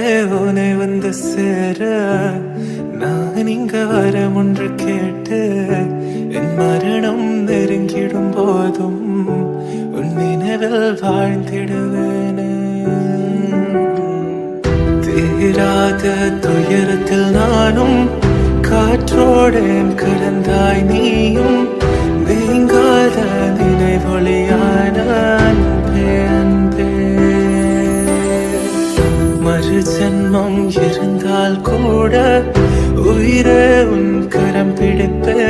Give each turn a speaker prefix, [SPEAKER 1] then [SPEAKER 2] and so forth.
[SPEAKER 1] அன்பே உனை வந்து சேர நான் இங்க வரம் ஒன்று கேட்டு என் மரணம் நெருங்கிடும் போதும் உன் நினைவில் வாழ்ந்திடுவேனே. தீராத துயரத்தில் நானும் காற்றோடேன் கடந்தாய் நீயும் நீங்காத நினைவொளியான அன்பே அன்பே. மறு ஜென்மம் இருந்தால் கூட உயிரே உன் கரம் பிடிப்பே